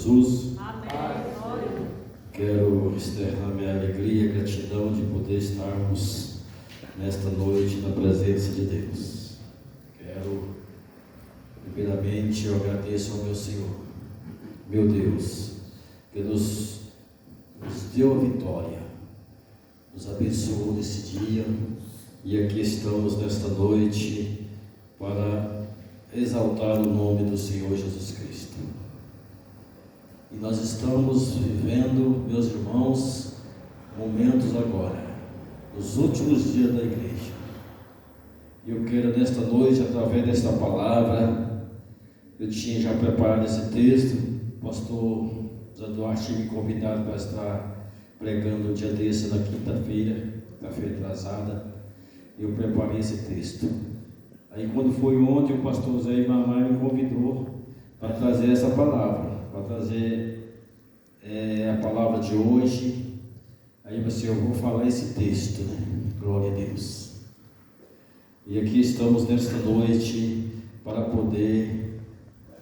Jesus. Amém. Quero externar minha alegria e gratidão de poder estarmos nesta noite na presença de Deus. Quero, primeiramente, eu agradeço ao meu Senhor, meu Deus, que nos deu a vitória, nos abençoou nesse dia, e aqui estamos nesta noite para exaltar o nome do Senhor Jesus Cristo. E nós estamos vivendo, meus irmãos, momentos agora, nos últimos dias da igreja. E eu quero nesta noite, através desta palavra, eu tinha já preparado esse texto, o pastor Zé Duarte tinha me convidado para estar pregando um dia desse na quinta-feira atrasada, e eu preparei esse texto. Aí quando foi ontem, o pastor Zé Imamar me convidou para trazer essa palavra, para trazer a palavra de hoje. Aí eu vou falar esse texto, né? Glória a Deus. E aqui estamos nesta noite para poder,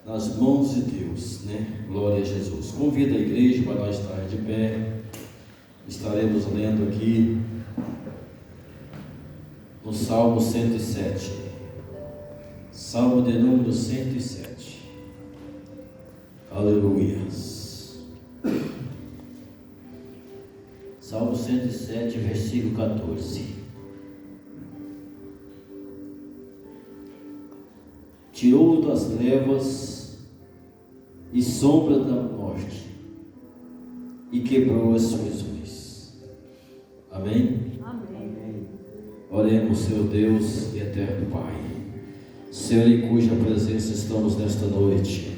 nas mãos de Deus, né? Glória a Jesus. Convido a igreja para nós estar de pé. Estaremos lendo aqui no Salmo 107. Salmo de número 107. Aleluias. Salmo 107, versículo 14. Tirou-o das trevas e sombra da morte, e quebrou as prisões. Amém? Amém. Oremos, Senhor Deus e eterno Pai, Senhor, em cuja presença estamos nesta noite,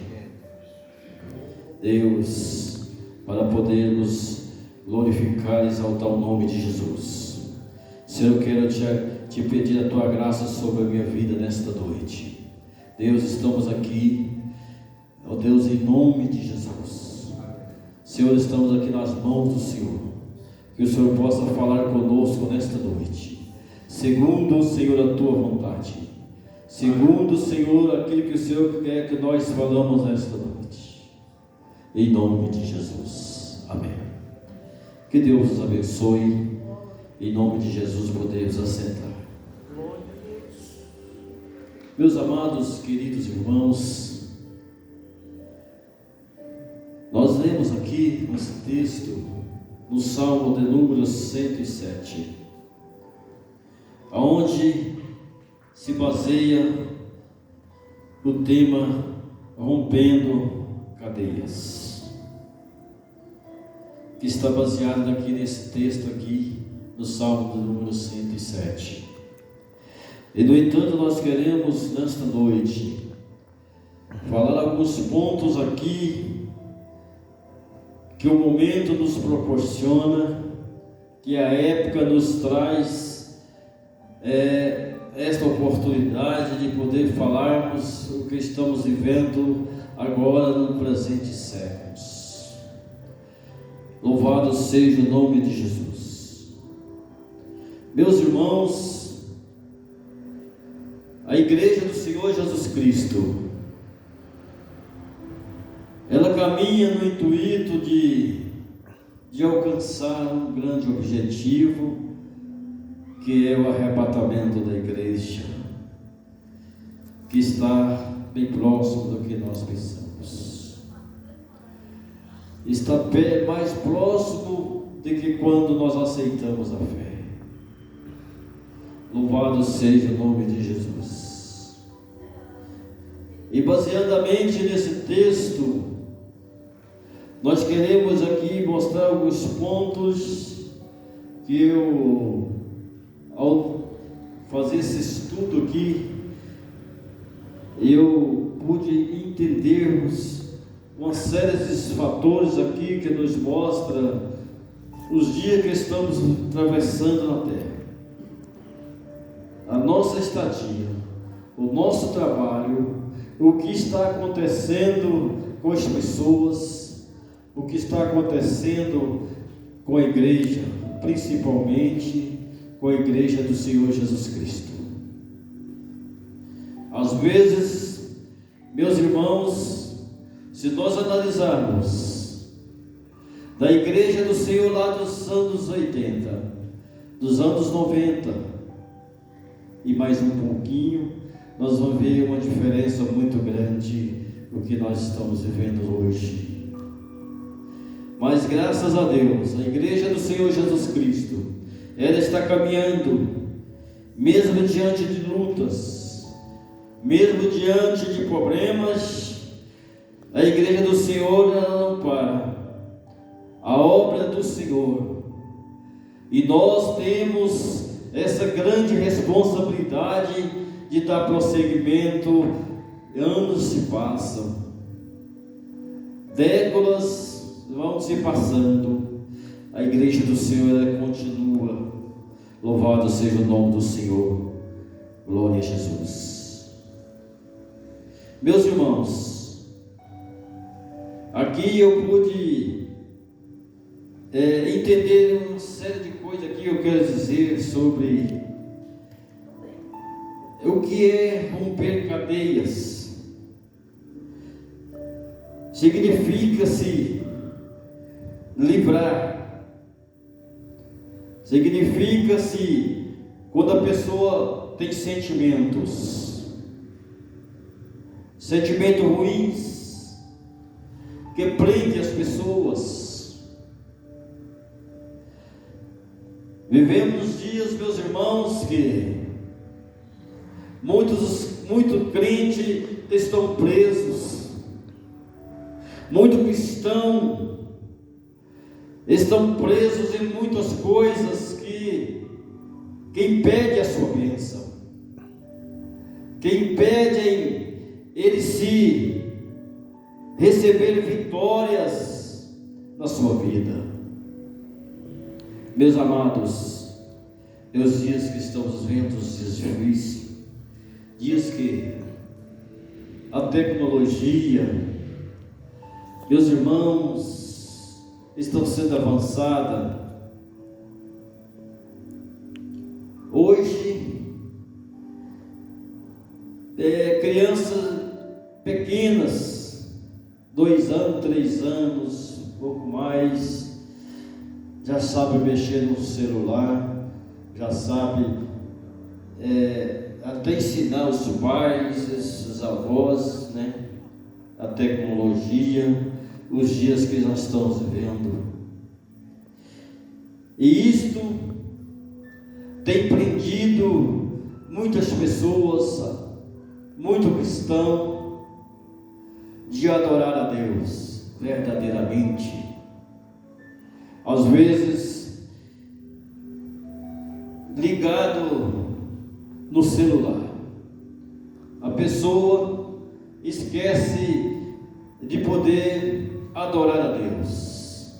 Deus, para podermos glorificar e exaltar o nome de Jesus. Senhor, eu quero te pedir a Tua graça sobre a minha vida nesta noite. Deus, estamos aqui, ó Deus, em nome de Jesus. Senhor, estamos aqui nas mãos do Senhor. Que o Senhor possa falar conosco nesta noite, segundo, Senhor, a Tua vontade, segundo, Senhor, aquilo que o Senhor quer que nós falamos nesta noite, em nome de Jesus. Amém. Que Deus nos abençoe. Em nome de Jesus podemos assentar. Meus amados, queridos irmãos, nós lemos aqui nesse texto, no Salmo de número 107, onde se baseia o tema rompendo cadeias, que está baseado aqui nesse texto aqui, no Salmo do número 107. E no entanto nós queremos nesta noite falar alguns pontos aqui que o momento nos proporciona, que a época nos traz esta oportunidade de poder falarmos o que estamos vivendo agora no presente século. Louvado seja o nome de Jesus. Meus irmãos, a igreja do Senhor Jesus Cristo, ela caminha no intuito de alcançar um grande objetivo, que é o arrebatamento da igreja, que está bem próximo do que nós pensamos. Está mais próximo do que quando nós aceitamos a fé. Louvado seja o nome de Jesus. E baseadamente nesse texto, nós queremos aqui mostrar alguns pontos que eu, ao fazer esse estudo aqui, eu pude entendermos uma série de fatores aqui que nos mostra os dias que estamos atravessando na terra, a nossa estadia, o nosso trabalho, o que está acontecendo com as pessoas, o que está acontecendo com a igreja, principalmente com a igreja do Senhor Jesus Cristo. Às vezes, meus irmãos, se nós analisarmos da igreja do Senhor lá dos anos 80, dos anos 90 e mais um pouquinho, nós vamos ver uma diferença muito grande do que nós estamos vivendo hoje. Mas graças a Deus, a igreja do Senhor Jesus Cristo, ela está caminhando, mesmo diante de lutas, mesmo diante de problemas, a igreja do Senhor, ela não para. A obra do Senhor, e nós temos essa grande responsabilidade de dar prosseguimento. Anos se passam, décadas vão se passando, a igreja do Senhor ela continua. Louvado seja o nome do Senhor, glória a Jesus. Meus irmãos, aqui eu pude entender uma série de coisas aqui que eu quero dizer sobre o que é romper cadeias. Significa-se livrar, significa-se quando a pessoa tem sentimentos ruins que prende as pessoas. Vivemos dias, meus irmãos, que muito crentes estão presos, muito cristão estão presos em muitas coisas que impedem a sua bênção, que impedem ele se receber vitórias na sua vida. Meus amados, os dias que estamos vendo, os dias difíceis, dias que a tecnologia, meus irmãos, estão sendo avançada. Hoje, crianças pequenas, 2 anos, 3 anos, um pouco mais, já sabe mexer no celular, já sabe até ensinar os pais, os avós, né? A tecnologia, os dias que nós estamos vivendo. E isto tem prendido muitas pessoas, muito cristão, de adorar a Deus verdadeiramente. Às vezes ligado no celular, a pessoa esquece de poder adorar a Deus,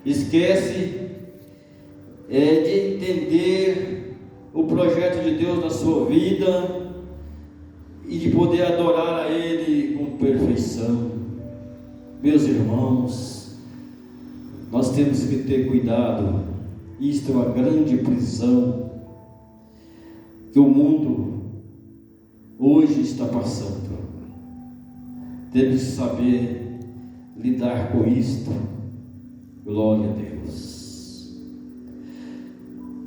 esquece de entender o projeto de Deus na sua vida e de poder adorar a Ele com perfeição. Meus irmãos, nós temos que ter cuidado. Isto é uma grande prisão que o mundo hoje está passando. Temos que saber lidar com isto. Glória a Deus.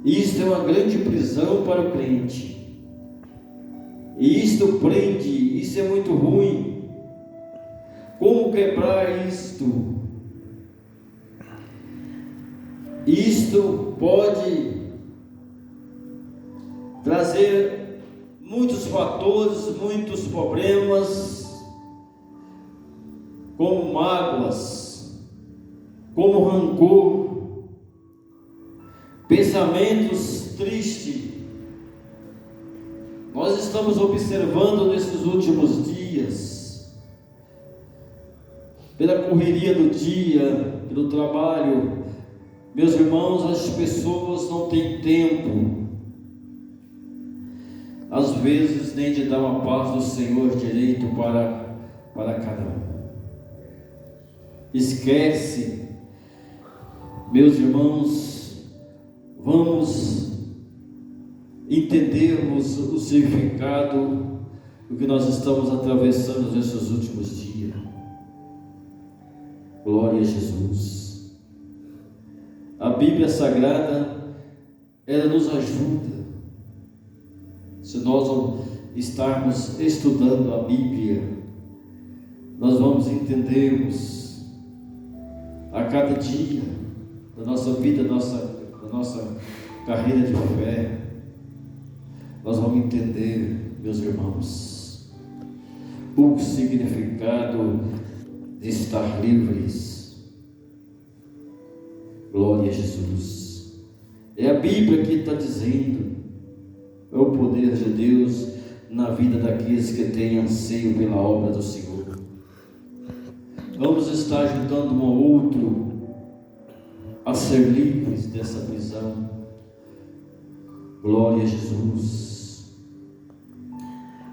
Isto é uma grande prisão para o crente. E isto prende, isso é muito ruim. Como quebrar isto? Isto pode trazer muitos fatores, muitos problemas, como mágoas, como rancor, pensamentos tristes. Nós estamos observando nesses últimos dias, pela correria do dia, pelo trabalho, meus irmãos, as pessoas não têm tempo, às vezes, nem de dar uma paz do Senhor direito para cada um. Esquece, meus irmãos, vamos entendermos o significado do que nós estamos atravessando nesses últimos dias. Glória a Jesus. A Bíblia Sagrada, ela nos ajuda. Se nós estarmos estudando a Bíblia, nós vamos entendermos a cada dia da nossa vida, da nossa carreira de fé. Nós vamos entender, meus irmãos, o significado de estar livres. Glória a Jesus. É a Bíblia que está dizendo, é o poder de Deus na vida daqueles que têm anseio pela obra do Senhor. Vamos estar ajudando um ao outro a ser livres dessa prisão. Glória a Jesus.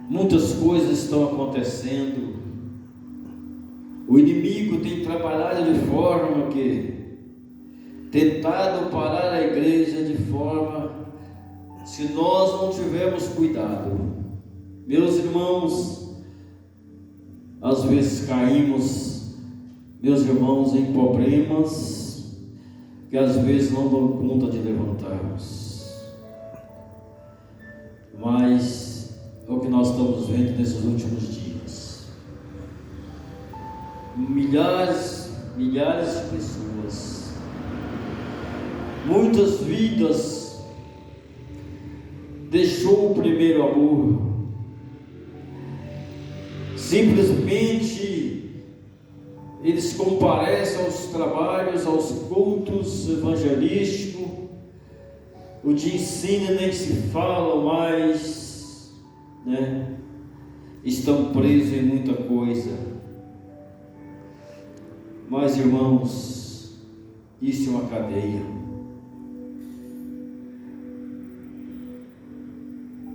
Muitas coisas estão acontecendo. O inimigo tem trabalhado de forma que tentado parar a igreja de forma, se nós não tivermos cuidado, meus irmãos, às vezes caímos, meus irmãos, em problemas que às vezes não dão conta de levantarmos. Mas é o que nós estamos vendo nesses últimos dias. Milhares de pessoas, muitas vidas deixou o primeiro amor. Simplesmente eles comparecem aos trabalhos, aos cultos evangelísticos, o de ensino nem se fala mais, né? Estão presos em muita coisa. Mas, irmãos, isso é uma cadeia.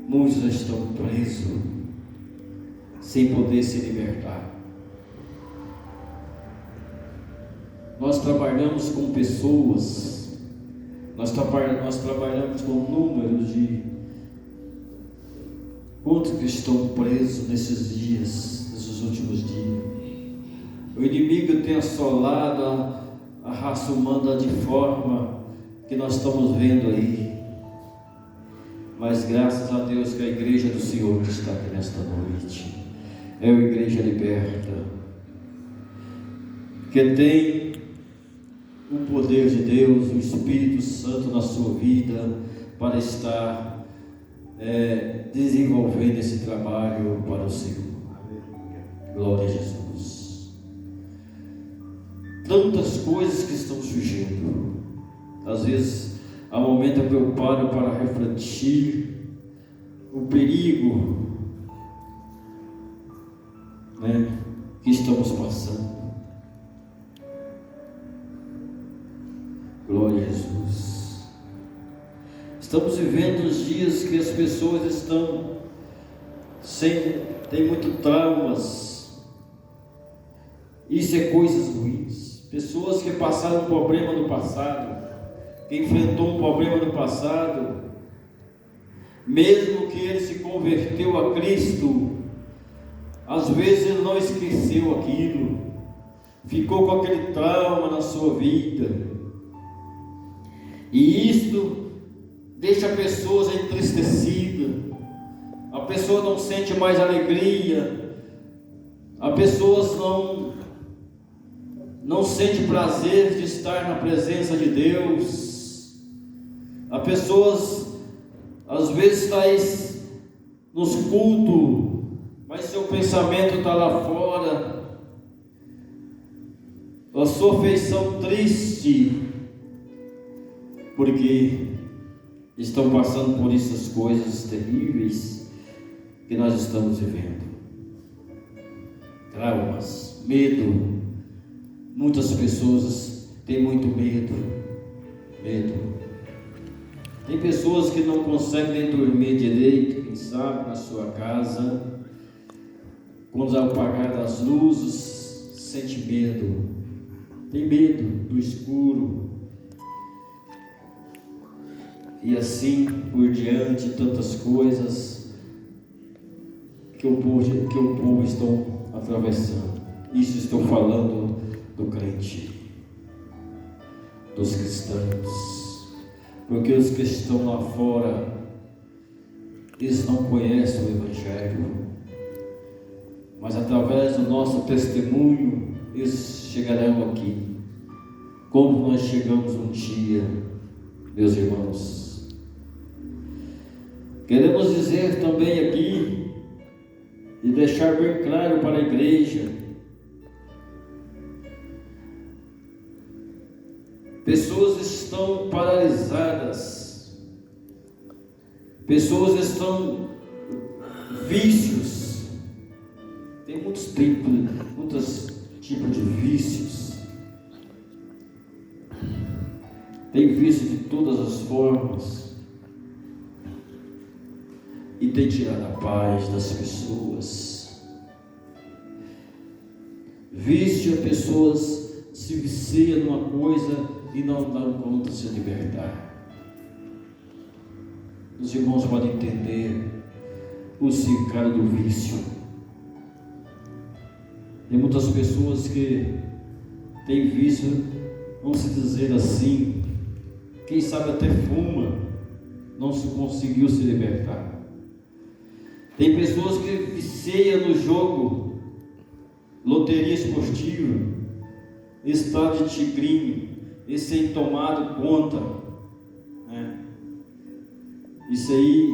Muitos estão presos, sem poder se libertar. Nós trabalhamos com pessoas, nós trabalhamos com números de quantos que estão presos nesses dias, nesses últimos dias. O inimigo tem assolado a raça humana de forma que nós estamos vendo aí. Mas graças a Deus que a igreja do Senhor que está aqui nesta noite é uma igreja liberta, que tem o poder de Deus, o Espírito Santo na sua vida para estar desenvolvendo esse trabalho para o Senhor. Glória a Jesus. Tantas coisas que estão surgindo. Às vezes há momento que eu paro para refletir o perigo, né, que estamos passando. Glória a Jesus. Estamos vivendo os dias que as pessoas estão tem muito traumas. Isso é coisas ruins. Pessoas que passaram um problema no passado, que enfrentou um problema no passado, mesmo que ele se converteu a Cristo, às vezes ele não esqueceu aquilo, ficou com aquele trauma na sua vida, e isto deixa pessoas entristecidas. A pessoa não sente mais alegria, a pessoa não sente prazer de estar na presença de Deus. A pessoas às vezes está nos cultos, mas seu pensamento está lá fora, a sua feição triste, porque estão passando por essas coisas terríveis que nós estamos vivendo. Traumas, medo. Muitas pessoas têm muito medo. Tem pessoas que não conseguem dormir direito, quem sabe, na sua casa. Quando ao apagar das luzes, sente medo. Tem medo do escuro. E assim por diante, tantas coisas que o povo está atravessando. Isso estou falando do crente. dos cristãos, porque os que estão lá fora, eles não conhecem o Evangelho, mas através do nosso testemunho, eles chegarão aqui, como nós chegamos um dia, meus irmãos. Queremos dizer também aqui, e deixar bem claro para a igreja, pessoas estão paralisadas, pessoas estão vícios, tem muitos tipos de vícios, tem vício de todas as formas, e tem tirado a paz das pessoas. Vício, as pessoas se viciam numa coisa e não dão conta de se libertar. Os irmãos podem entender o significado do vício. Tem muitas pessoas que têm vício, vamos se dizer assim, quem sabe até fuma, não se conseguiu se libertar. Tem pessoas que viciam no jogo, loteria esportiva, estado de tigrinho, esse aí tomado conta, né? Isso aí,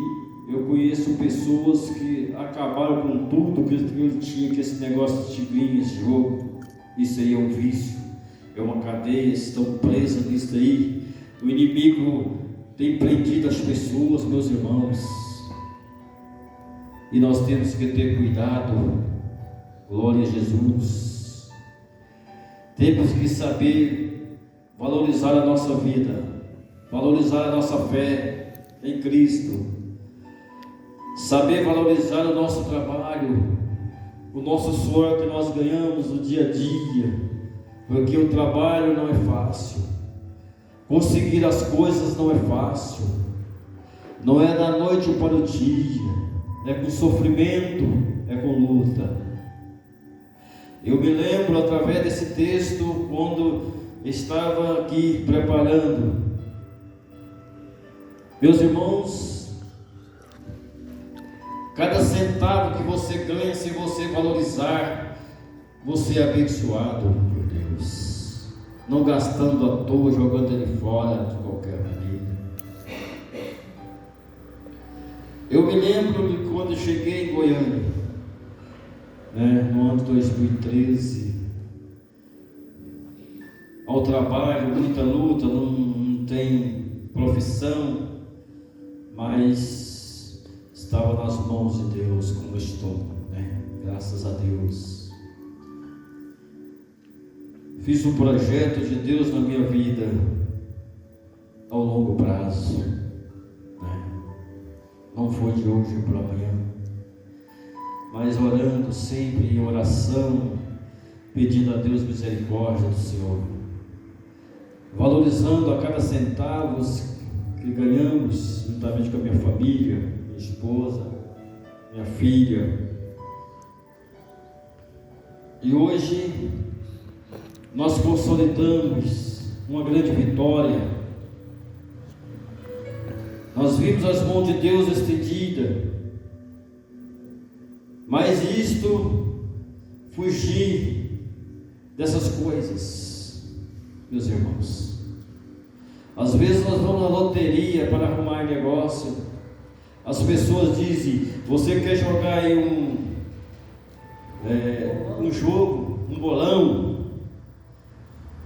eu conheço pessoas que acabaram com tudo que tinha, que esse negócio de tigrinho, esse jogo. Isso aí é um vício, é uma cadeia, estão presas nisso aí. O inimigo tem prendido as pessoas, meus irmãos, e nós temos que ter cuidado. Glória a Jesus. Temos que saber valorizar a nossa vida, valorizar a nossa fé em Cristo, saber valorizar o nosso trabalho, o nosso suor que nós ganhamos no dia a dia, porque o trabalho não é fácil, conseguir as coisas não é fácil, não é da noite para o dia, é com sofrimento, é com luta. Eu me lembro através desse texto, quando estava aqui preparando, meus irmãos, cada centavo que você ganha, se você valorizar, você é abençoado por Deus, não gastando à toa, jogando ele fora de qualquer maneira. Eu me lembro de quando eu cheguei em Goiânia, no ano de 2013, ao trabalho, muita luta, não tem profissão, mas estava nas mãos de Deus, como estou, graças a Deus. Fiz um projeto de Deus na minha vida ao longo prazo, não foi de hoje para amanhã, mas orando sempre em oração, pedindo a Deus misericórdia do Senhor, valorizando a cada centavo que ganhamos, juntamente com a minha família, minha esposa, minha filha. E hoje nós consolidamos uma grande vitória. Nós vimos as mãos de Deus estendidas, mas isto, fugir dessas coisas, meus irmãos. Às vezes nós vamos na loteria para arrumar negócio, as pessoas dizem, você quer jogar aí um jogo, um bolão?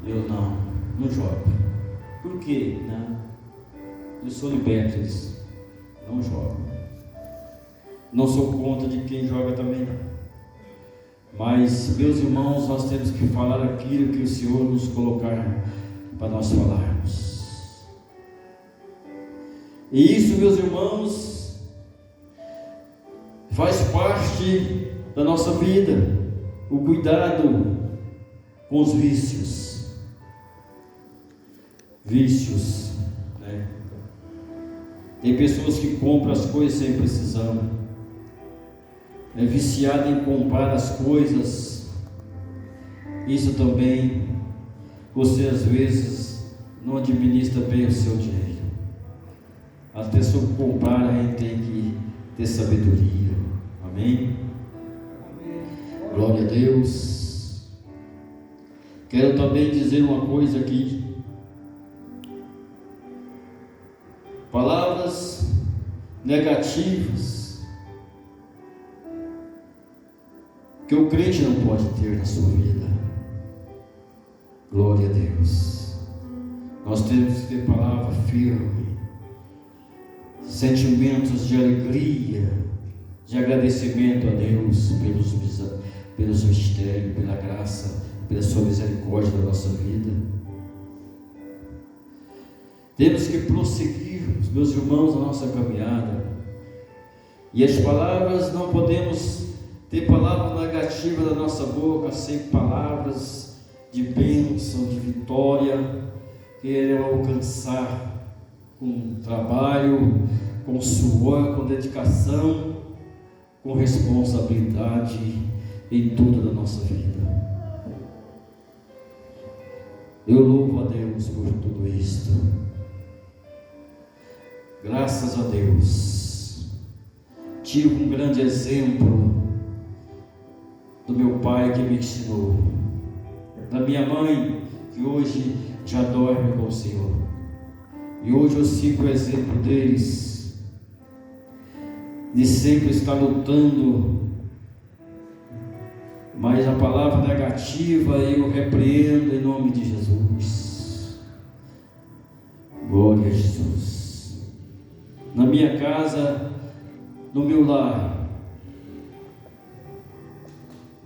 Eu não jogo. Por quê? Eu sou liberto, não jogo. Não sou contra de quem joga também não. Mas, meus irmãos, nós temos que falar aquilo que o Senhor nos colocar para nós falarmos. E isso, meus irmãos, faz parte da nossa vida, o cuidado com os vícios. Vícios, Tem pessoas que compram as coisas sem precisão, é viciado em comprar as coisas. Isso também, você às vezes não administra bem o seu dinheiro. Até sobre comprar a gente tem que ter sabedoria. Amém? Glória a Deus. Quero também dizer uma coisa aqui. Palavras negativas que o crente não pode ter na sua vida. Glória a Deus. Nós temos que ter palavra firme, sentimentos de alegria, de agradecimento a Deus pelos mistérios, pela graça, pela sua misericórdia na nossa vida. Temos que prosseguir, meus irmãos, a nossa caminhada. E as palavras, não podemos ter palavra negativa da nossa boca, sem palavras de bênção, de vitória, querer alcançar com trabalho, com suor, com dedicação, com responsabilidade em tudo da nossa vida. Eu louvo a Deus por tudo isto. Graças a Deus. Tive um grande exemplo do meu pai que me ensinou, da minha mãe que hoje já dorme com o Senhor, e hoje eu sigo o exemplo deles, de sempre estar lutando, mas a palavra negativa eu repreendo em nome de Jesus. Glória a Jesus. Na minha casa, no meu lar,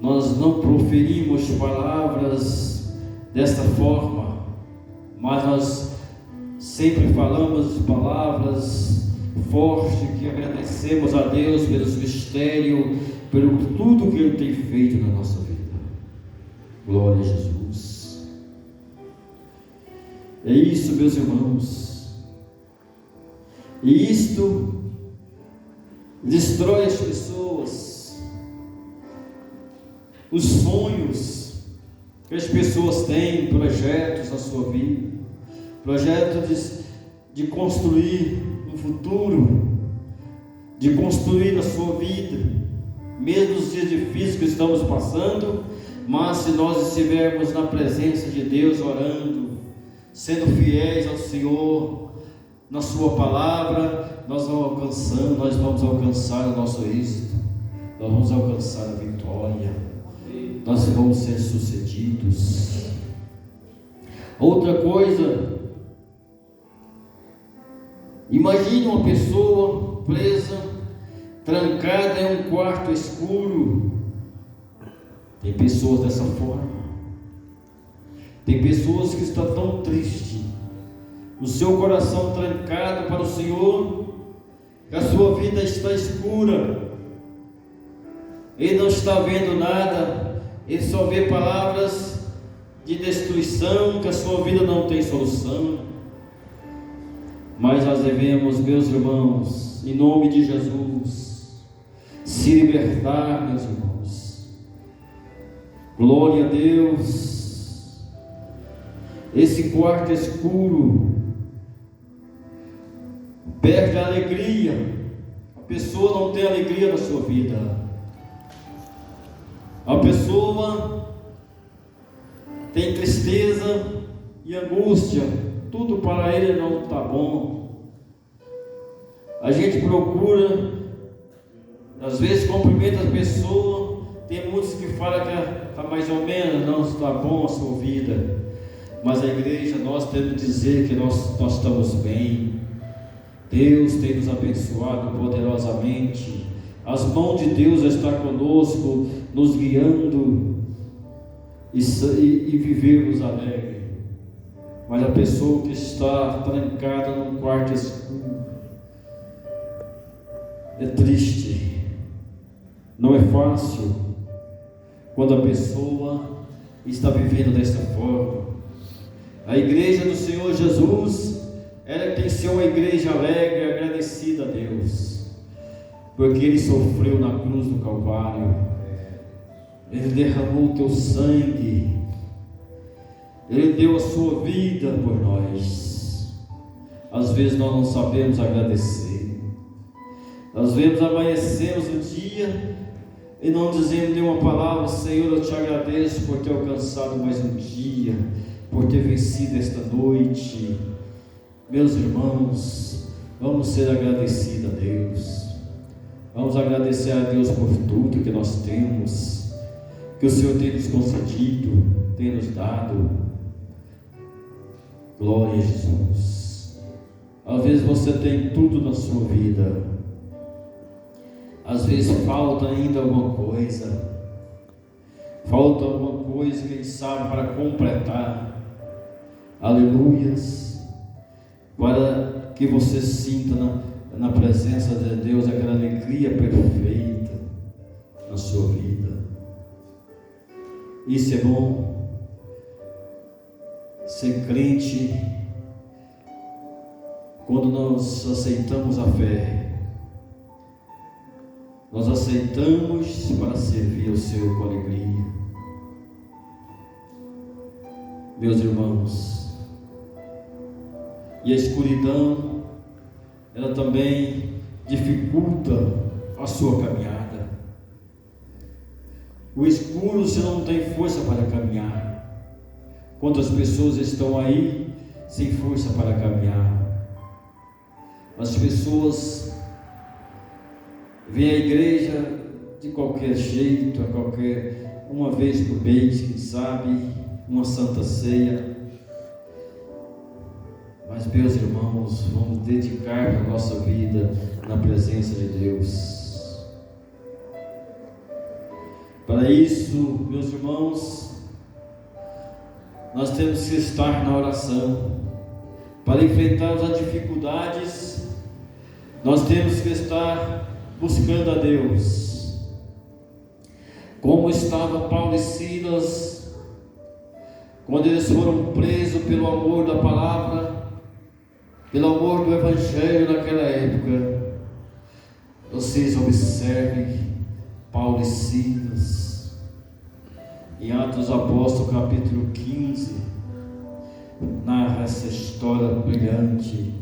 nós não proferimos palavras desta forma, mas nós sempre falamos palavras fortes, que agradecemos a Deus pelos mistérios, pelo tudo que Ele tem feito na nossa vida. Glória a Jesus. É isso, meus irmãos. E isto destrói as pessoas, os sonhos que as pessoas têm, projetos na sua vida, projetos de construir um futuro, de construir a sua vida, mesmo os dias difíceis que estamos passando, mas se nós estivermos na presença de Deus, orando, sendo fiéis ao Senhor, na sua palavra, nós vamos alcançar o nosso êxito, nós vamos alcançar a vitória, nós vamos ser sucedidos. Outra coisa, imagine uma pessoa presa, trancada em um quarto escuro. Tem pessoas dessa forma. Tem pessoas que estão tão tristes, o seu coração trancado para o Senhor, que a sua vida está escura. Ele não está vendo nada, ele só vê palavras de destruição, que a sua vida não tem solução. Mas nós devemos, meus irmãos, em nome de Jesus, se libertar, meus irmãos. Glória a Deus. Esse quarto escuro perde a alegria. A pessoa não tem alegria na sua vida. A pessoa tem tristeza e angústia. Tudo para ele não está bom. A gente procura, às vezes cumprimenta a pessoa. Tem muitos que falam que está mais ou menos, não está bom a sua vida. Mas a igreja, nós temos que dizer que nós estamos bem. Deus tem nos abençoado poderosamente. As mãos de Deus estão conosco, nos guiando e vivermos alegre. Mas a pessoa que está trancada num quarto escuro é triste, não é fácil quando a pessoa está vivendo desta forma. A igreja do Senhor Jesus, ela tem que ser uma igreja alegre, agradecida a Deus, porque Ele sofreu na cruz do Calvário, Ele derramou o teu sangue, Ele deu a sua vida por nós. Às vezes nós não sabemos agradecer. Às vezes amanhecemos o dia e não dizemos nenhuma palavra. Senhor, eu te agradeço por ter alcançado mais um dia, por ter vencido esta noite. Meus irmãos, vamos ser agradecidos a Deus. Vamos agradecer a Deus por tudo que nós temos, que o Senhor tem nos concedido, tem nos dado. Glória a Jesus. Às vezes você tem tudo na sua vida, às vezes falta ainda alguma coisa, quem sabe, para completar. Aleluias. Para que você sinta na presença de Deus aquela alegria perfeita na sua vida. Isso é bom. Ser crente, quando nós aceitamos a fé, nós aceitamos para servir ao Senhor com alegria. Meus irmãos, e a escuridão, ela também dificulta a sua caminhada. O escuro, você não tem força para caminhar. Quantas pessoas estão aí sem força para caminhar? As pessoas vêm à igreja de qualquer jeito, uma vez por mês, quem sabe, uma santa ceia. Mas, meus irmãos, vamos dedicar a nossa vida na presença de Deus. Para isso, meus irmãos, nós temos que estar na oração. Para enfrentar as dificuldades, nós temos que estar buscando a Deus. Como estava Paulo e Silas, quando eles foram presos pelo amor da palavra, pelo amor do Evangelho naquela época. Vocês observem Paulo e Silas. Em Atos dos Apóstolos, capítulo 15, narra essa história brilhante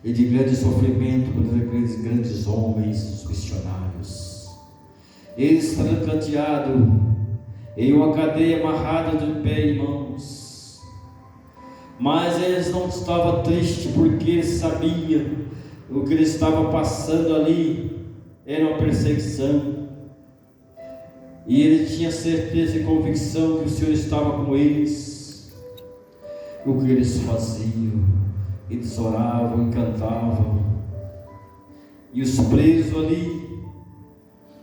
e de grande sofrimento por aqueles grandes homens, os missionários. Eles trancateados em uma cadeia amarrada de pé e mãos. Mas eles não estavam tristes, porque eles sabiam o que eles estavam passando ali era uma perseguição. E ele tinha certeza e convicção que o Senhor estava com eles. O que eles faziam? Eles oravam e cantavam. E os presos ali,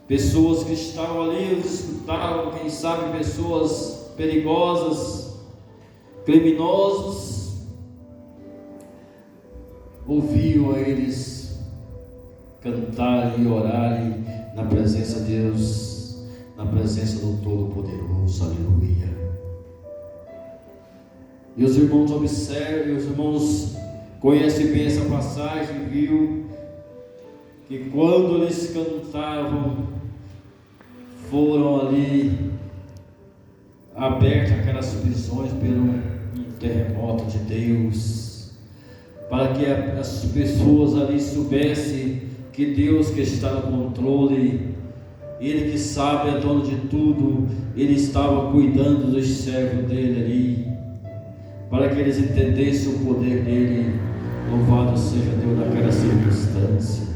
pessoas que estavam ali, eles escutavam, quem sabe, pessoas perigosas, criminosos, ouviam a eles cantarem e orarem na presença de Deus, na presença do Todo-Poderoso. Aleluia. E os irmãos observam, os irmãos conhecem bem essa passagem, viu que quando eles cantavam, foram ali abertas aquelas prisões pelo terremoto de Deus, para que as pessoas ali soubessem que Deus que está no controle, Ele que sabe, é dono de tudo, Ele estava cuidando dos servos dele ali, para que eles entendessem o poder dele. Louvado seja Deus naquela circunstância.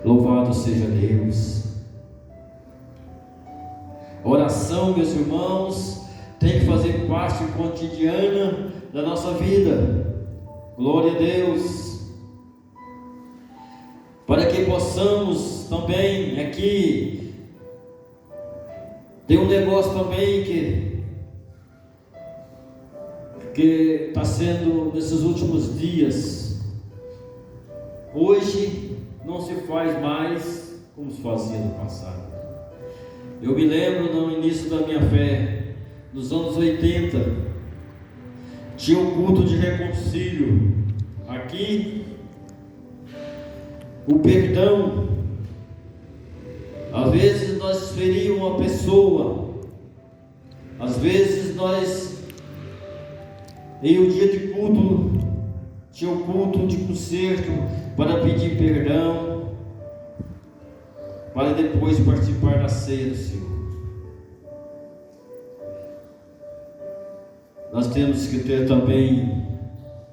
Louvado seja Deus. Oração, meus irmãos, tem que fazer parte cotidiana da nossa vida. Glória a Deus. Para que possamos também aqui, tem um negócio também que está sendo nesses últimos dias. Hoje não se faz mais como se fazia no passado. Eu me lembro no início da minha fé, nos anos 80, tinha um culto de reconcílio aqui. O perdão, às vezes nós feríamos uma pessoa, às vezes nós Em um dia de culto, tinha um culto de concerto para pedir perdão, para depois participar da ceia do Senhor. Nós temos que ter também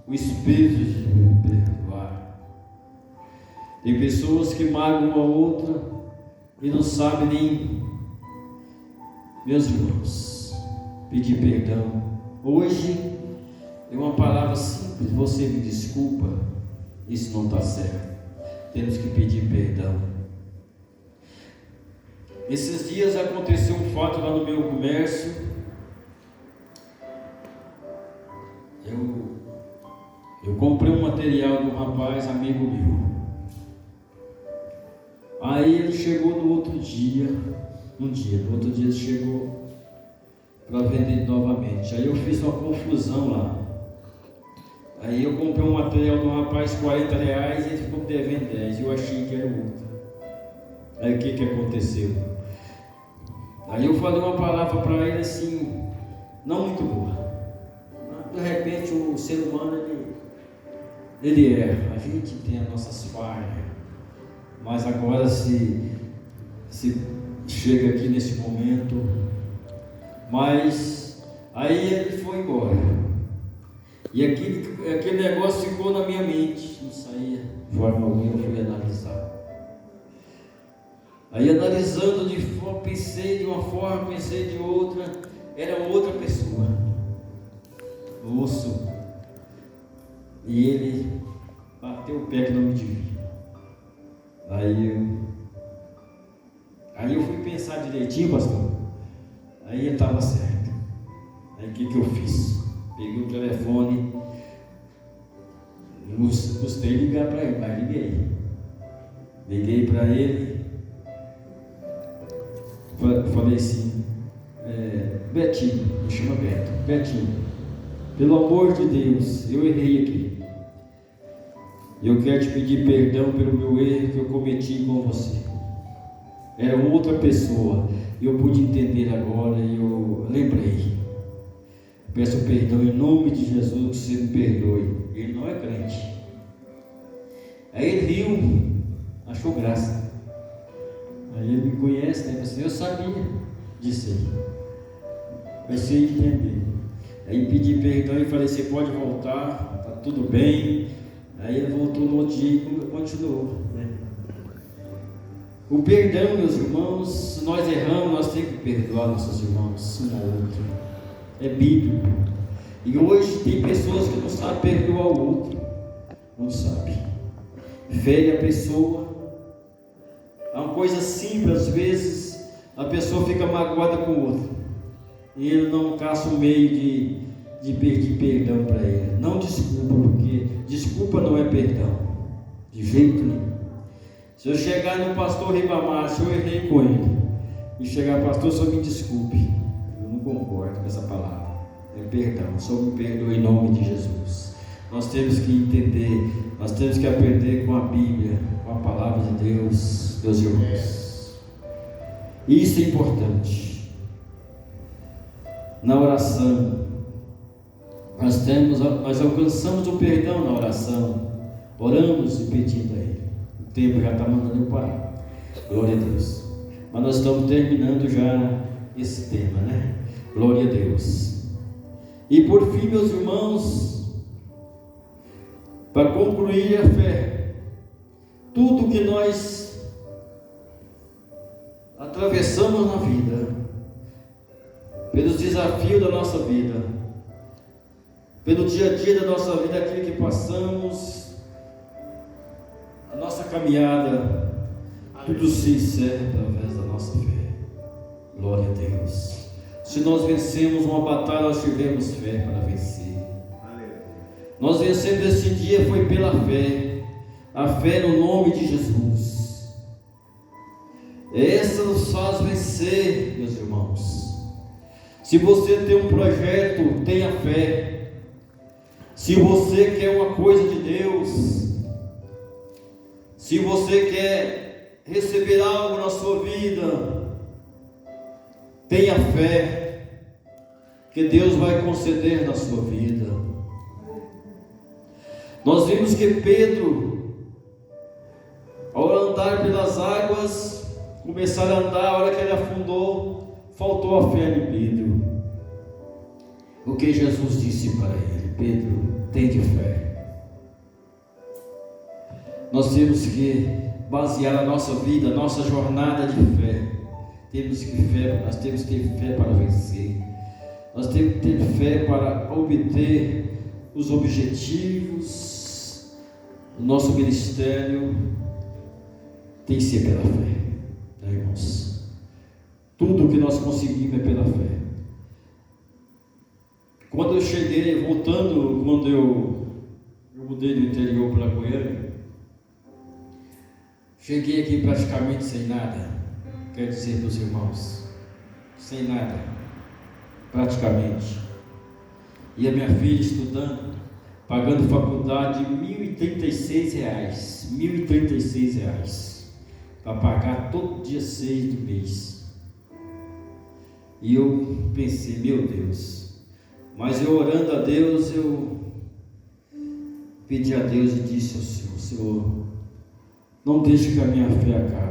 o espírito de perdoar. Tem pessoas que magoam a outra e não sabem nem, meus irmãos, pedir perdão. Hoje é uma palavra simples: você me desculpa, isso não está certo. Temos que pedir perdão. Esses dias aconteceu um fato lá no meu comércio. Eu comprei um material de um rapaz, amigo meu. Aí ele chegou no outro dia, no outro dia ele chegou para vender novamente. Aí eu fiz uma confusão lá. Aí eu comprei um material de um rapaz, R$40, e ele ficou devendo 10, eu achei que era o outro. Aí o que aconteceu? Aí eu falei uma palavra para ele assim, não muito boa. De repente o ser humano, ele erra, a gente tem as nossas falhas, mas agora se chega aqui nesse momento, mas aí ele foi embora, e aquele negócio ficou na minha mente, não saía de forma alguma. Eu fui analisar, aí analisando de forma, pensei de uma forma, pensei de outra, era outra pessoa, moço, e ele bateu o pé que não me devia. Aí eu fui pensar direitinho, pastor. Aí ele estava certo. Aí o que eu fiz? Peguei o telefone, não custei ligar para ele, mas liguei. Liguei para ele, falei assim, Betinho, me chama Beto, Betinho, pelo amor de Deus, eu errei aqui. Eu quero te pedir perdão pelo meu erro que eu cometi com você. Era outra pessoa. Eu pude entender agora e eu lembrei. Peço perdão em nome de Jesus, que você me perdoe. Ele não é crente. Aí ele riu, achou graça. Aí ele me conhece, né? Eu sabia disso aí. Comecei a entender. Aí pedi perdão e falei, você pode voltar, está tudo bem. Aí ele voltou no outro dia e continuou, né? O perdão, meus irmãos, se nós erramos, nós temos que perdoar nossos irmãos, um ao outro. É bíblico. E hoje tem pessoas que não sabem perdoar o outro. Não sabem. Fere a pessoa. É uma coisa simples, às vezes a pessoa fica magoada com o outro. E ele não caça o meio de pedir perdão para ele. Não desculpa, porque desculpa não é perdão, de jeito nenhum. Se eu chegar no pastor Ribamar, se eu errei com ele, e chegar, pastor, só me desculpe, eu não concordo com essa palavra, é perdão, só me perdoe em nome de Jesus. Nós temos que entender, nós temos que aprender com a Bíblia, com a palavra de Deus, meus irmãos. Isso é importante. Na oração, nós alcançamos o perdão na oração, oramos e pedindo a Ele. O tempo já está mandando eu parar, glória a Deus. Mas nós estamos terminando já esse tema, né? Glória a Deus. E por fim, meus irmãos, para concluir a fé, tudo que nós atravessamos na vida, pelos desafios da nossa vida, pelo dia a dia da nossa vida, aquilo que passamos, a nossa caminhada, tudo se encerra através da nossa fé. Glória a Deus. Se nós vencemos uma batalha, nós tivemos fé para vencer. Nós vencemos esse dia foi pela fé, a fé no nome de Jesus. Essa nos faz vencer, meus irmãos. Se você tem um projeto, tenha fé. Se você quer uma coisa de Deus, se você quer receber algo na sua vida, tenha fé, que Deus vai conceder na sua vida. Nós vimos que Pedro, ao andar pelas águas, começar a andar, a hora que ele afundou, faltou a fé de Pedro. O que Jesus disse para ele: Pedro, tem de fé. Nós temos que basear a nossa vida, a nossa jornada de fé. Nós temos que ter fé para vencer. Nós temos que ter fé para obter os objetivos do nosso ministério. Tem que ser pela fé, né, irmãos? Tudo que nós conseguimos é pela fé. Quando eu cheguei, quando eu mudei do interior para Goiânia, cheguei aqui praticamente sem nada. Quero dizer para os irmãos, sem nada, praticamente. E a minha filha estudando, pagando faculdade de R$ 1.036, para pagar todo dia 6 do mês. E eu pensei, meu Deus, mas eu orando a Deus, eu pedi a Deus e disse ao Senhor: Senhor, não deixe que a minha fé acabe.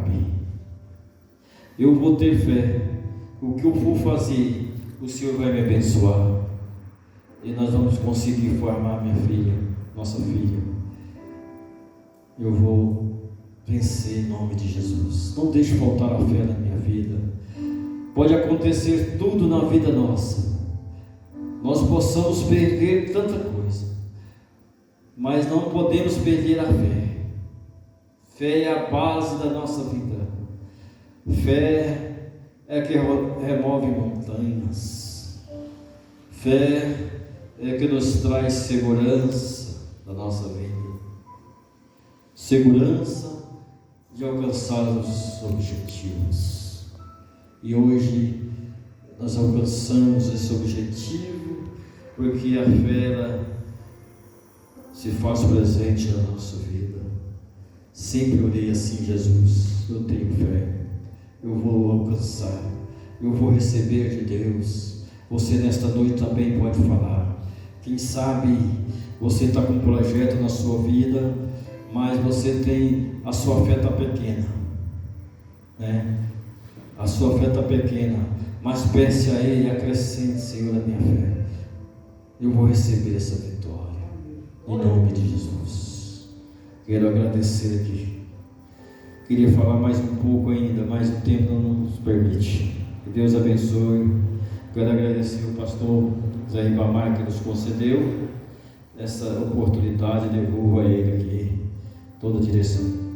Eu vou ter fé. O que eu for fazer, o Senhor vai me abençoar. E nós vamos conseguir formar minha filha, nossa filha. Eu vou vencer em nome de Jesus. Não deixe faltar a fé na minha vida. Pode acontecer tudo na vida nossa. Nós possamos perder tanta coisa, mas não podemos perder a fé. Fé é a base da nossa vida. Fé é que remove montanhas. Fé é que nos traz segurança na nossa vida. Segurança de alcançar os objetivos. E hoje nós alcançamos esse objetivo porque a fé se faz presente na nossa vida. Sempre orei assim: Jesus, eu tenho fé. Eu vou alcançar, eu vou receber de Deus. Você nesta noite também pode falar. Quem sabe você está com um projeto na sua vida, mas você tem, a sua fé está pequena, né? A sua fé está pequena, mas peça a Ele: acrescente, Senhor, a minha fé. Eu vou receber essa vitória, em nome de Jesus. Quero agradecer aqui. Queria falar mais um pouco ainda, mas o tempo não nos permite. Que Deus abençoe. Quero agradecer ao pastor Zé Ribamar, que nos concedeu essa oportunidade. Devolvo a ele aqui toda a direção.